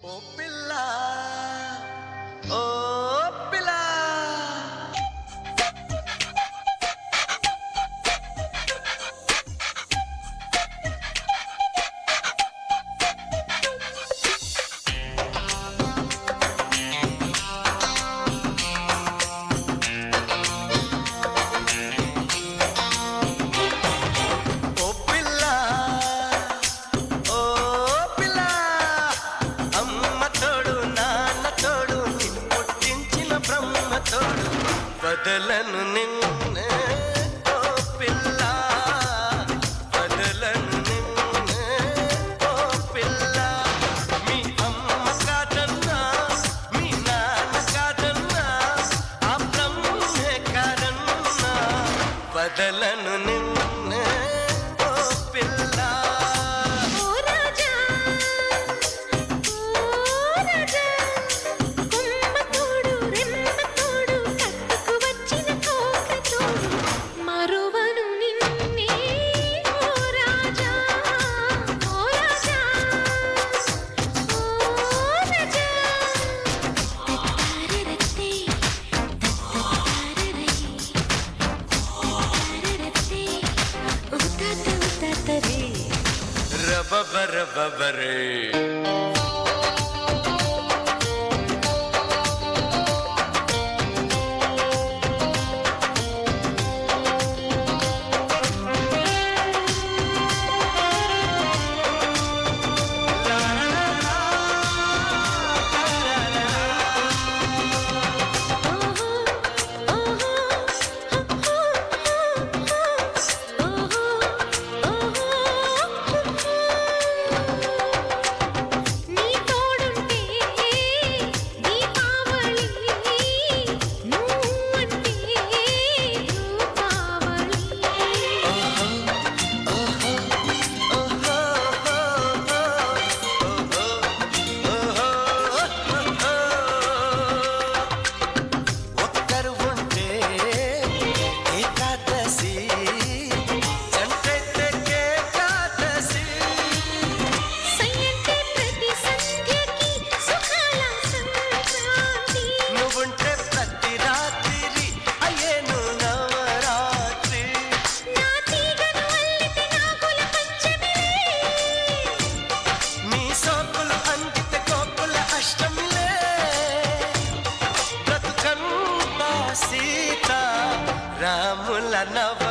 ఓ పిల్ల ఓ పిల్ల ఓ పిల్ల ఓ పిల్ల అమ్మ తోడు నాన్న తోడు నిన్ను పుట్టించిన బ్రహ్మ తోడు బదలను నిన్నే ఓ పిల్ల బదలను నిన్నే ఓ పిల్ల మీ అమ్మ కాదన్నా మీ నాన్న కాదన్నా ఆ బ్రహ్మే కాదన్నా బదలను నిన్నే ఓ పిల్ల ఓ రాజా కొమ్మ తోడు రెమ్మ తోడు కట్టుకు వచ్చిన కోక తోడు మరువను నిన్నే ఓ రాజా ఓ రాజా ఓ రాజా తత్తారరతే తత్తారరై ఉతాత ఉతాతరే రబబరబబరే నీ తోడుంటే దీపావళి నువ్వంటే రూపావళి ఒక్కరు ఉంటే ఏకాదశి జంటైతే ఏకాదశి సయ్యంటే ప్రతి సంధ్యకి సుఖాల సంక్రాంతి నువ్వుంటే ప్రతి రాత్రి అయ్యేను నవరాత్రి నా తీగను అల్లితే నాగుల పంచమిలే నీ సోకులు అందితే కోకుల అష్టమిలే బ్రతుకంతా సీత రాముల నవ